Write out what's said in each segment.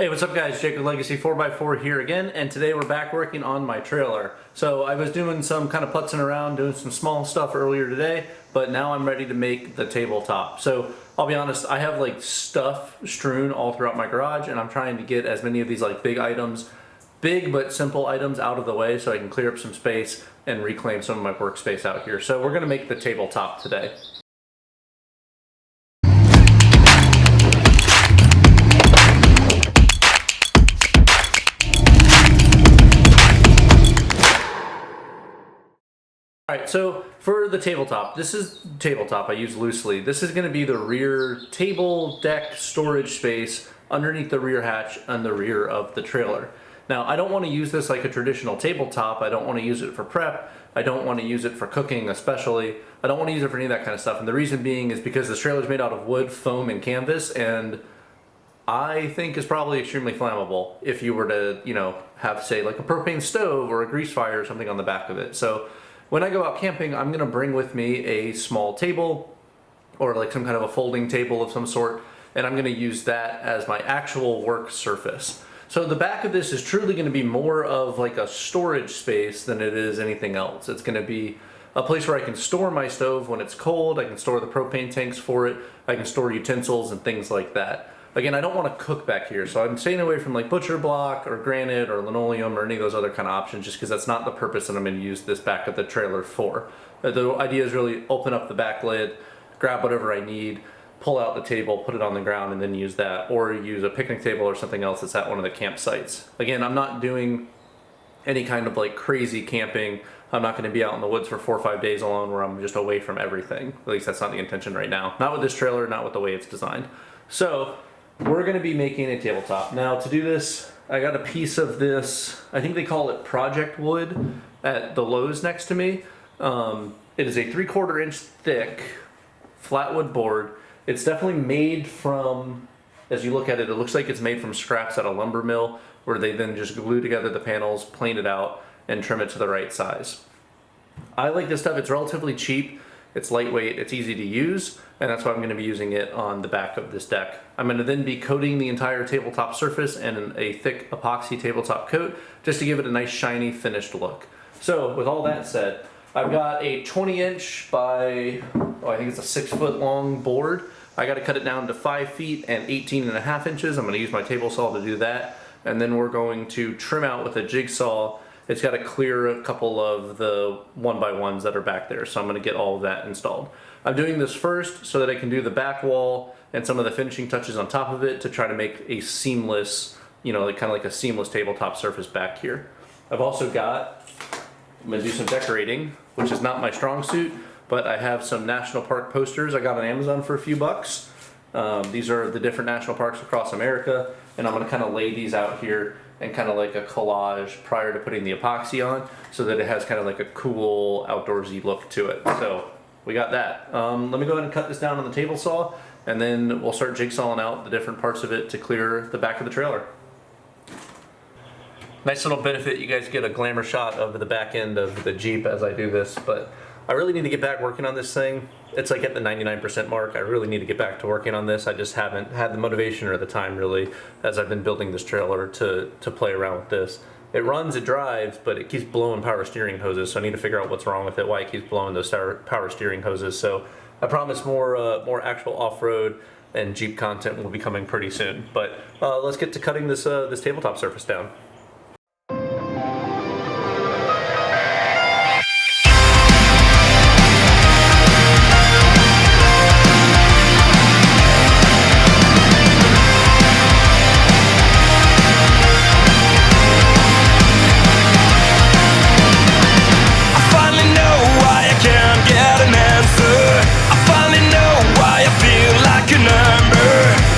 Hey, what's up guys? Jake with Legacy 4x4 here again, and today we're back working on my trailer. So I was doing some kind of putzing around, doing some small stuff earlier today, but now I'm ready to make the tabletop. So I'll be honest, I have like stuff strewn all throughout my garage, and I'm trying to get as many of these like big items, big but simple items out of the way so I can clear up some space and reclaim some of my workspace out here. So we're gonna make the tabletop today. Alright, so for the tabletop, this is tabletop I use loosely. This is going to be the rear table, deck, storage space underneath the rear hatch and the rear of the trailer. Now, I don't want to use this like a traditional tabletop. I don't want to use it for prep. I don't want to use it for cooking especially. I don't want to use it for any of that kind of stuff. And the reason being is because this trailer is made out of wood, foam, and canvas, and I think is probably extremely flammable if you were to, have, say, like a propane stove or a grease fire or something on the back of it. So when I go out camping, I'm gonna bring with me a small table or like some kind of a folding table of some sort, and I'm gonna use that as my actual work surface. So the back of this is truly gonna be more of like a storage space than it is anything else. It's gonna be a place where I can store my stove when it's cold, I can store the propane tanks for it, I can store utensils and things like that. Again, I don't want to cook back here, so I'm staying away from like butcher block or granite or linoleum or any of those other kind of options, just because that's not the purpose that I'm going to use this back of the trailer for. The idea is really open up the back lid, grab whatever I need, pull out the table, put it on the ground, and then use that, or use a picnic table or something else that's at one of the campsites. Again, I'm not doing any kind of like crazy camping. I'm not going to be out in the woods for 4 or 5 days alone where I'm just away from everything. At least that's not the intention right now. Not with this trailer, not with the way it's designed. So we're going to be making a tabletop. Now to do this, I got a piece of this, I think they call it project wood at the Lowe's next to me. It is a 3/4 inch thick flatwood board. It's definitely made from, as you look at it, it looks like it's made from scraps at a lumber mill where they then just glue together the panels, plane it out, and trim it to the right size. I like this stuff. It's relatively cheap. It's lightweight, it's easy to use, and that's why I'm going to be using it on the back of this deck. I'm going to then be coating the entire tabletop surface in a thick epoxy tabletop coat just to give it a nice shiny finished look. So with all that said, I've got a 20 inch by, I think it's a 6 foot long board. I got to cut it down to 5 feet and 18.5 inches. I'm going to use my table saw to do that, and then we're going to trim out with a jigsaw. It's got to clear a couple of the 1x1s that are back there, so I'm going to get all of that installed. I'm doing this first so that I can do the back wall and some of the finishing touches on top of it to try to make a seamless, like kind of like a seamless tabletop surface back here. I've also got, I'm going to do some decorating, which is not my strong suit, but I have some national park posters I got on Amazon for a few bucks. These are the different national parks across America, and I'm going to kind of lay these out here and kind of like a collage prior to putting the epoxy on so that it has kind of like a cool outdoorsy look to it. So we got that. Let me go ahead and cut this down on the table saw, and then we'll start jigsawing out the different parts of it to clear the back of the trailer. Nice little benefit, you guys get a glamour shot of the back end of the Jeep as I do this, but I really need to get back working on this thing. It's like at the 99% mark. I really need to get back to working on this. I just haven't had the motivation or the time really as I've been building this trailer to play around with this. It runs, it drives, but it keeps blowing power steering hoses, so I need to figure out what's wrong with it, why it keeps blowing those power steering hoses. So I promise more actual off-road and Jeep content will be coming pretty soon. But let's get to cutting this tabletop surface down.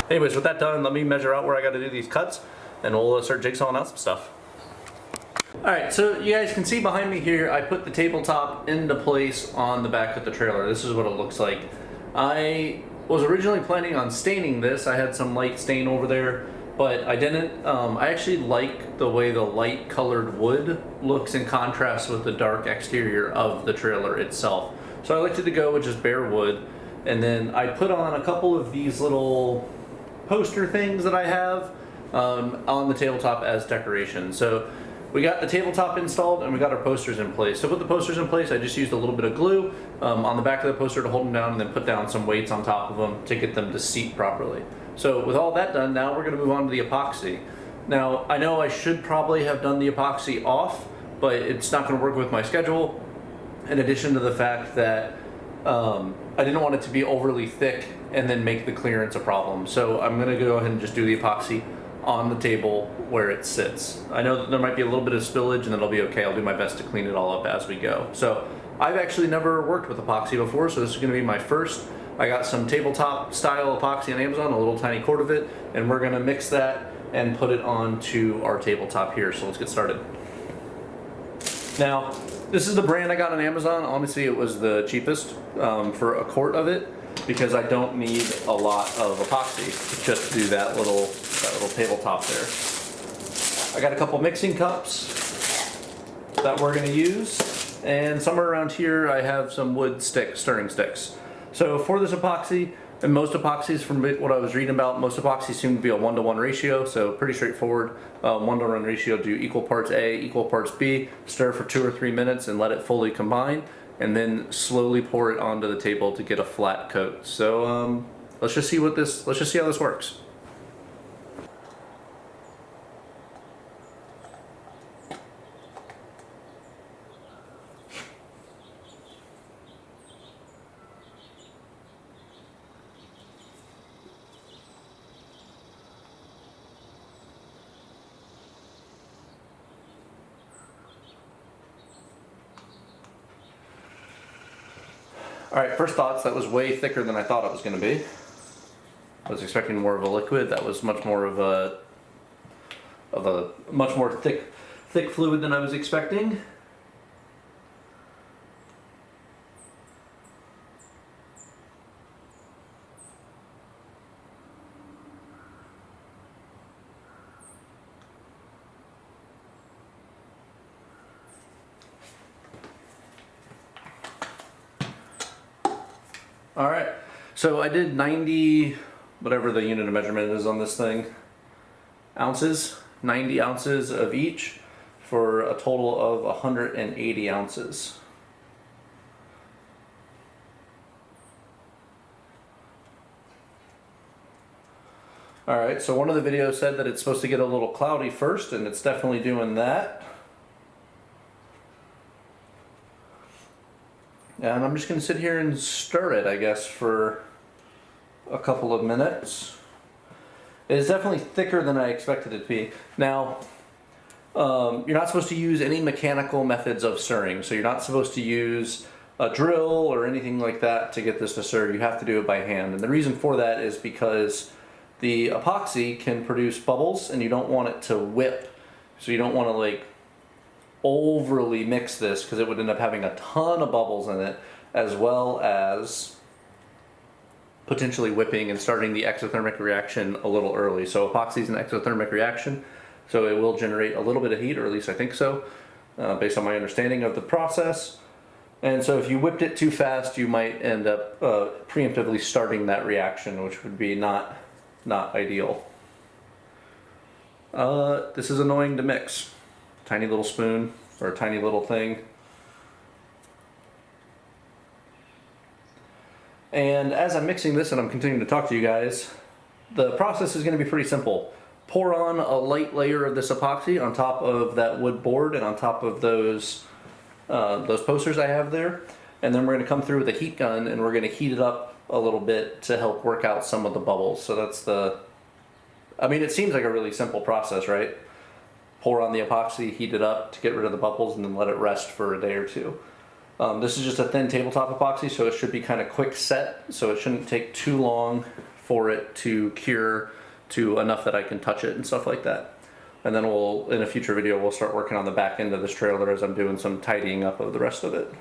Anyways, with that done, let me measure out where I got to do these cuts, and we'll start jigsawing out some stuff. Alright, so you guys can see behind me here, I put the tabletop into place on the back of the trailer. This is what it looks like. I was originally planning on staining this. I had some light stain over there, but I didn't. I actually like the way the light colored wood looks in contrast with the dark exterior of the trailer itself. So I elected to go with just bare wood, and then I put on a couple of these little poster things that I have on the tabletop as decoration. So we got the tabletop installed and we got our posters in place. So to put the posters in place, I just used a little bit of glue on the back of the poster to hold them down, and then put down some weights on top of them to get them to seat properly. So with all that done, now we're going to move on to the epoxy. Now I know I should probably have done the epoxy off, but it's not going to work with my schedule, in addition to the fact that I didn't want it to be overly thick and then make the clearance a problem. So I'm going to go ahead and just do the epoxy on the table where it sits. I know that there might be a little bit of spillage, and it'll be okay. I'll do my best to clean it all up as we go. So I've actually never worked with epoxy before, so this is going to be my first. I got some tabletop style epoxy on Amazon, a little tiny quart of it, and we're going to mix that and put it onto our tabletop here. So let's get started. Now, this is the brand I got on Amazon. Honestly, it was the cheapest for a quart of it, because I don't need a lot of epoxy to just do that little tabletop there. I got a couple mixing cups that we're going to use, and somewhere around here I have some wood stirring sticks. So for this epoxy, and most epoxies, from what I was reading about, most epoxies seem to be a 1-to-1 ratio, so pretty straightforward. 1-to-1 ratio, do equal parts A, equal parts B, stir for 2 or 3 minutes and let it fully combine, and then slowly pour it onto the table to get a flat coat. So let's just see how this works. Alright, first thoughts, that was way thicker than I thought it was going to be. I was expecting more of a liquid. That was much more of a much more thick fluid than I was expecting. Alright, so I did 90, whatever the unit of measurement is on this thing, ounces, 90 ounces of each for a total of 180 ounces. Alright, so one of the videos said that it's supposed to get a little cloudy first, and it's definitely doing that. And I'm just going to sit here and stir it, I guess, for a couple of minutes. It is definitely thicker than I expected it to be. Now, you're not supposed to use any mechanical methods of stirring. So you're not supposed to use a drill or anything like that to get this to stir. You have to do it by hand. And the reason for that is because the epoxy can produce bubbles, and you don't want it to whip. So you don't want to like overly mix this, because it would end up having a ton of bubbles in it, as well as potentially whipping and starting the exothermic reaction a little early. So epoxy is an exothermic reaction, so it will generate a little bit of heat, or at least I think so, based on my understanding of the process. And so if you whipped it too fast, you might end up preemptively starting that reaction, which would be not ideal. This is annoying to mix. Tiny little spoon, or a tiny little thing. And as I'm mixing this and I'm continuing to talk to you guys, the process is going to be pretty simple. Pour on a light layer of this epoxy on top of that wood board and on top of those posters I have there. And then we're going to come through with a heat gun, and we're going to heat it up a little bit to help work out some of the bubbles. So that's I mean, it seems like a really simple process, right? Pour on the epoxy, heat it up to get rid of the bubbles, and then let it rest for a day or two. This is just a thin tabletop epoxy, so it should be kind of quick set, so it shouldn't take too long for it to cure to enough that I can touch it and stuff like that. And then in a future video, we'll start working on the back end of this trailer as I'm doing some tidying up of the rest of it.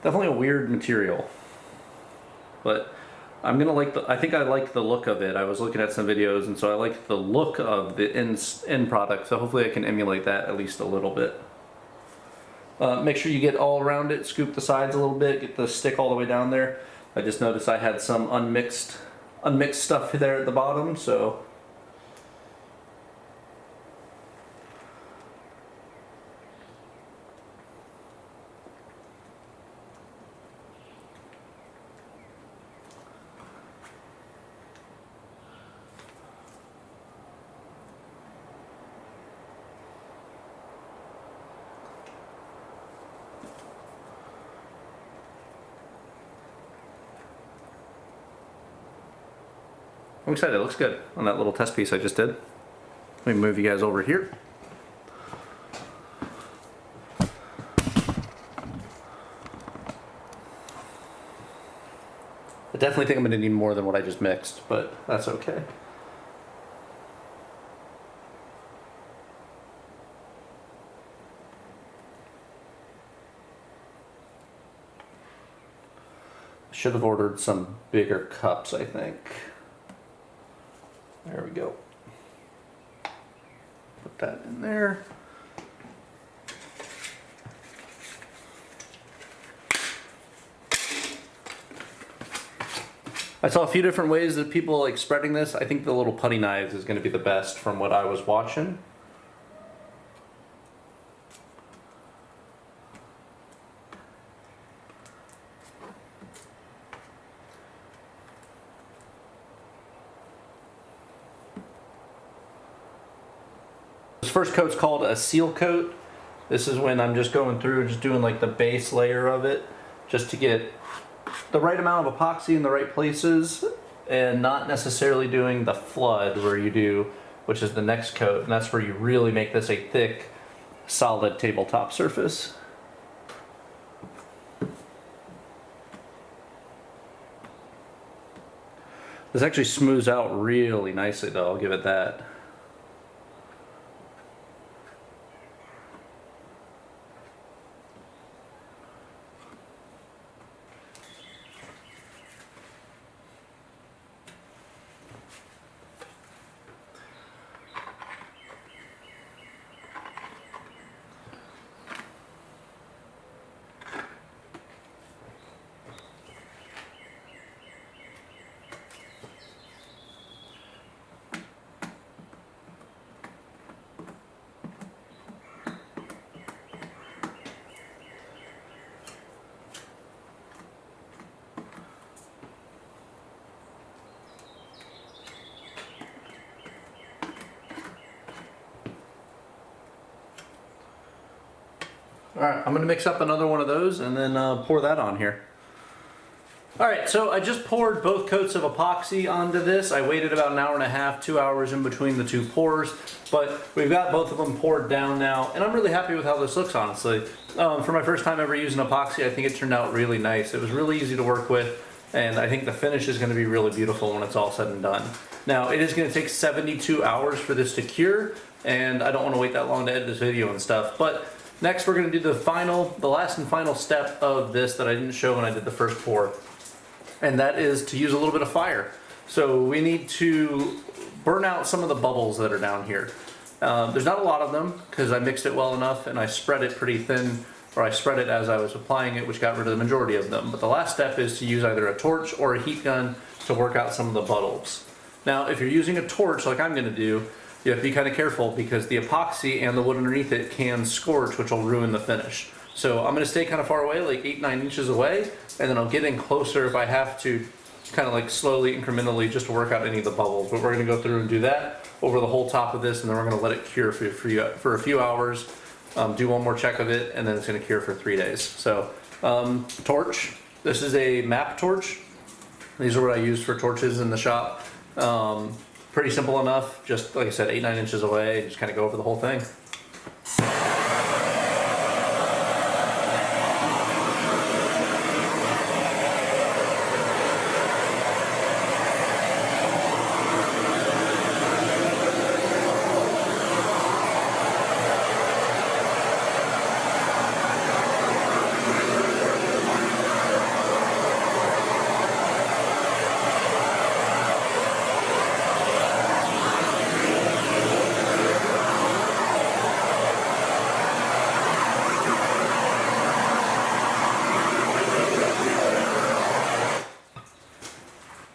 Definitely a weird material, but I'm gonna I think I like the look of it. I was looking at some videos, and so I like the look of the end product, so hopefully I can emulate that at least a little bit. Make sure you get all around it, scoop the sides a little bit, get the stick all the way down there. I just noticed I had some unmixed stuff there at the bottom, so I'm excited. It looks good on that little test piece I just did. Let me move you guys over here. I definitely think I'm going to need more than what I just mixed, but that's okay. Should have ordered some bigger cups, I think. There we go. Put that in there. I saw a few different ways that people like spreading this. I think the little putty knives is going to be the best from what I was watching. This first coat's called a seal coat. This is when I'm just going through and just doing like the base layer of it, just to get the right amount of epoxy in the right places, and not necessarily doing the flood where you do, which is the next coat, and that's where you really make this a thick, solid tabletop surface. This actually smooths out really nicely though, I'll give it that. Alright, I'm going to mix up another one of those and then pour that on here. Alright, so I just poured both coats of epoxy onto this. I waited about an hour and a half, 2 hours in between the two pours, but we've got both of them poured down now, and I'm really happy with how this looks, honestly. For my first time ever using epoxy, I think it turned out really nice. It was really easy to work with, and I think the finish is going to be really beautiful when it's all said and done. Now, it is going to take 72 hours for this to cure, and I don't want to wait that long to edit this video and stuff, but next we're going to do the last and final step of this that I didn't show when I did the first pour, and that is to use a little bit of fire. So we need to burn out some of the bubbles that are down here. There's not a lot of them because I mixed it well enough and I spread it pretty thin, or I spread it as I was applying it, which got rid of the majority of them. But the last step is to use either a torch or a heat gun to work out some of the bubbles. Now if you're using a torch like I'm going to do, you have to be kind of careful because the epoxy and the wood underneath it can scorch, which will ruin the finish. So I'm going to stay kind of far away, like 8-9 inches away, and then I'll get in closer if I have to, kind of like slowly, incrementally, just to work out any of the bubbles. But we're going to go through and do that over the whole top of this, and then we're going to let it cure for a few hours, do one more check of it, and then it's going to cure for 3 days. So torch, this is a MAP torch. These are what I use for torches in the shop. Pretty simple enough, just like I said, 8-9 inches away, just kind of go over the whole thing.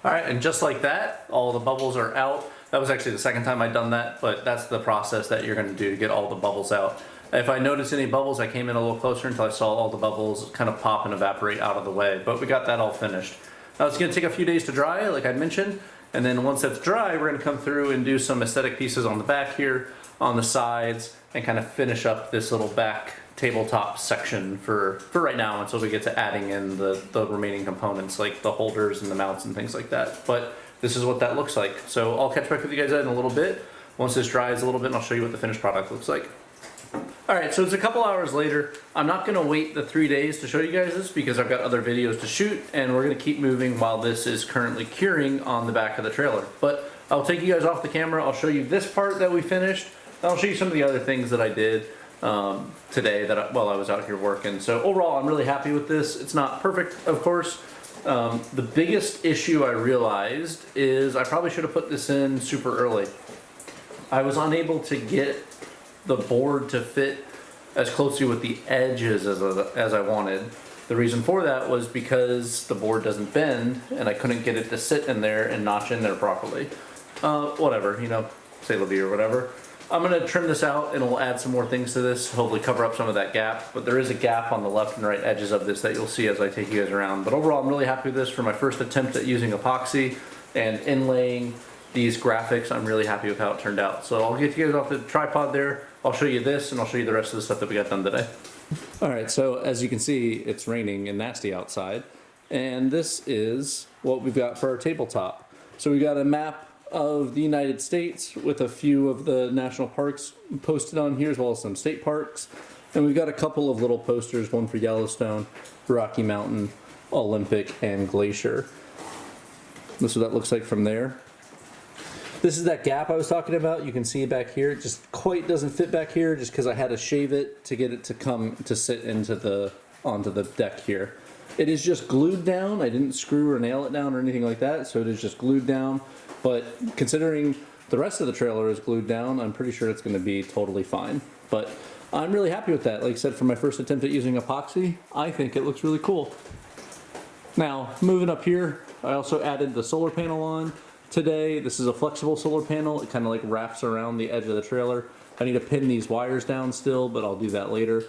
All right, and just like that, all the bubbles are out. That was actually the second time I'd done that, but that's the process that you're gonna do to get all the bubbles out. If I noticed any bubbles, I came in a little closer until I saw all the bubbles kind of pop and evaporate out of the way, but we got that all finished. Now it's gonna take a few days to dry, like I mentioned, and then once that's dry, we're gonna come through and do some aesthetic pieces on the back here, on the sides, and kind of finish up this little back tabletop section for right now until we get to adding in the remaining components like the holders and the mounts and things like that. But this is what that looks like. So I'll catch back with you guys in a little bit once this dries a little bit, and I'll show you what the finished product looks like. All right, so it's a couple hours later. I'm not gonna wait the 3 days to show you guys this because I've got other videos to shoot, and we're gonna keep moving while this is currently curing on the back of the trailer. But I'll take you guys off the camera. I'll show you this part that we finished. I'll show you some of the other things that I did today while I was out here working. So overall, I'm really happy with this. It's not perfect, of course. The biggest issue I realized is I probably should have put this in super early. I was unable to get the board to fit as closely with the edges as I wanted. The reason for that was because the board doesn't bend and I couldn't get it to sit in there and notch in there properly. Whatever, you know, say la vie or whatever. I'm gonna trim this out and we'll add some more things to this, hopefully cover up some of that gap, but there is a gap on the left and right edges of this that you'll see as I take you guys around. But overall, I'm really happy with this for my first attempt at using epoxy and inlaying these graphics. I'm really happy with how it turned out. So I'll get you guys off the tripod there. I'll show you this and I'll show you the rest of the stuff that we got done today. All right, so as you can see, it's raining and nasty outside. And this is what we've got for our tabletop. So we got a map of the United States with a few of the national parks posted on here, as well as some state parks. And we've got a couple of little posters, one for Yellowstone, Rocky Mountain, Olympic, and Glacier. This is what that looks like from there. This is that gap I was talking about. You can see it back here. It just quite doesn't fit back here just because I had to shave it to get it to come to sit onto the deck here. It is just glued down. I didn't screw or nail it down or anything like that, so it is just glued down. But considering the rest of the trailer is glued down, I'm pretty sure it's going to be totally fine. But I'm really happy with that. Like I said, for my first attempt at using epoxy, I think it looks really cool. Now, moving up here, I also added the solar panel on today. This is a flexible solar panel. It kind of like wraps around the edge of the trailer. I need to pin these wires down still, but I'll do that later.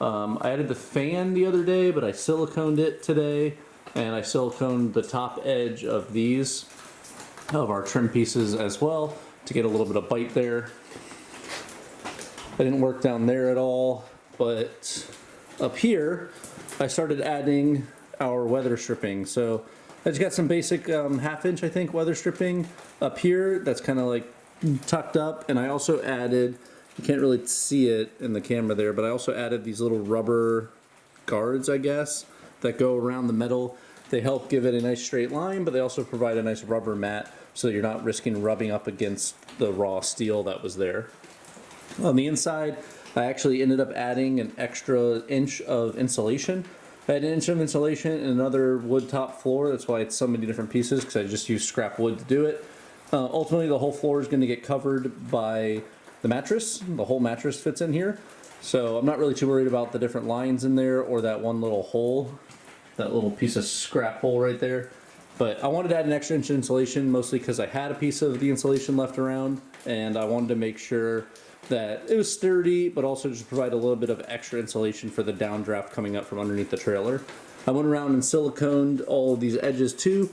I added the fan the other day, but I siliconed it today, and I siliconed the top edge of these, of our trim pieces as well, to get a little bit of bite there. I didn't work down there at all, but up here, I started adding our weather stripping. So I just got some basic 1/2 inch, I think, weather stripping up here that's kind of like tucked up, and I also added, you can't really see it in the camera there, but I also added these little rubber guards, I guess, that go around the metal. They help give it a nice straight line, but they also provide a nice rubber mat so that you're not risking rubbing up against the raw steel that was there. On the inside, I actually ended up adding an extra inch of insulation. I had an inch of insulation and another wood top floor. That's why it's so many different pieces, because I just used scrap wood to do it. Ultimately, the whole floor is going to get covered by the mattress. The whole mattress fits in here. So I'm not really too worried about the different lines in there or that one little hole, that little piece of scrap hole right there. But I wanted to add an extra inch of insulation, mostly because I had a piece of the insulation left around, and I wanted to make sure that it was sturdy, but also just provide a little bit of extra insulation for the downdraft coming up from underneath the trailer. I went around and siliconed all of these edges too,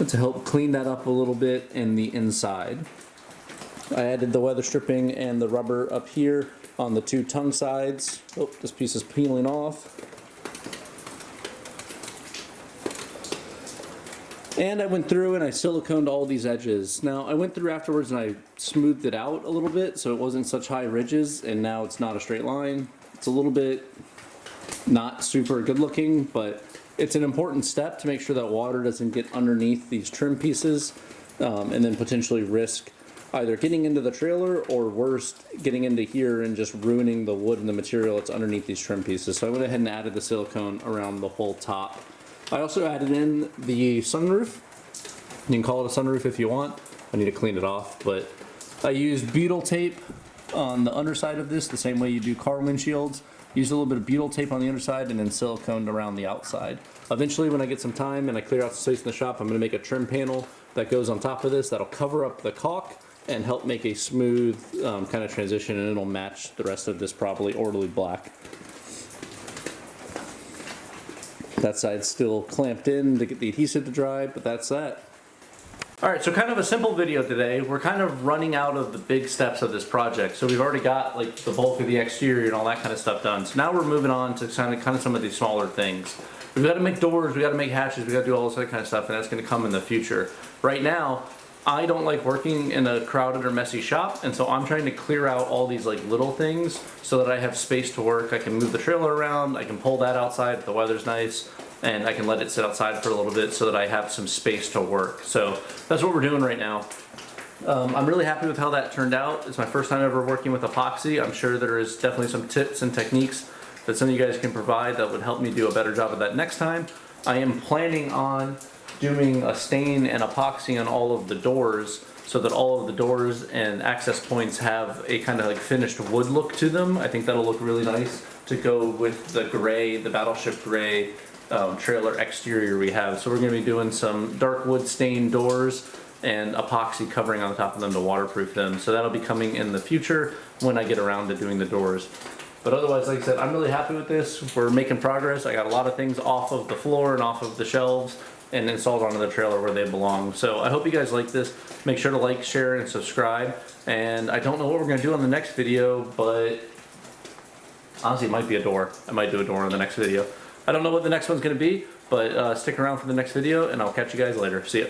to help clean that up a little bit in the inside. I added the weather stripping and the rubber up here on the two tongue sides. Oh, this piece is peeling off. And I went through and I siliconed all these edges. Now I went through afterwards and I smoothed it out a little bit so it wasn't such high ridges, and now it's not a straight line. It's a little bit not super good looking, but it's an important step to make sure that water doesn't get underneath these trim pieces and then potentially risk either getting into the trailer or worse, getting into here and just ruining the wood and the material that's underneath these trim pieces. So I went ahead and added the silicone around the whole top. I also added in the sunroof. You can call it a sunroof if you want. I need to clean it off, but I used butyl tape on the underside of this the same way you do car windshields. Use a little bit of butyl tape on the underside and then silicone around the outside. Eventually, when I get some time and I clear out the space in the shop, I'm going to make a trim panel that goes on top of this that'll cover up the caulk and help make a smooth kind of transition, and it'll match the rest of this probably orderly black. That side's still clamped in to get the adhesive to dry, but that's that. Alright, so kind of a simple video today. We're kind of running out of the big steps of this project. So we've already got like the bulk of the exterior and all that kind of stuff done. So now we're moving on to kind of some of these smaller things. We've got to make doors, we've got to make hatches, we've got to do all this other kind of stuff, and that's going to come in the future. Right now, I don't like working in a crowded or messy shop, and so I'm trying to clear out all these like little things so that I have space to work. I can move the trailer around, I can pull that outside if the weather's nice, and I can let it sit outside for a little bit so that I have some space to work. So that's what we're doing right now. I'm really happy with how that turned out. It's my first time ever working with epoxy. I'm sure there is definitely some tips and techniques that some of you guys can provide that would help me do a better job of that next time. I am planning on doing a stain and epoxy on all of the doors so that all of the doors and access points have a kind of like finished wood look to them. I think that'll look really nice to go with the gray, the battleship gray trailer exterior we have. So we're going to be doing some dark wood stained doors and epoxy covering on the top of them to waterproof them. So that'll be coming in the future when I get around to doing the doors. But otherwise, like I said, I'm really happy with this. We're making progress. I got a lot of things off of the floor and off of the shelves and installed onto the trailer where they belong. So I hope you guys like this. Make sure to like, share, and subscribe. And I don't know what we're going to do on the next video, but honestly, it might be a door. I might do a door in the next video. I don't know what the next one's going to be, but stick around for the next video, and I'll catch you guys later. See ya.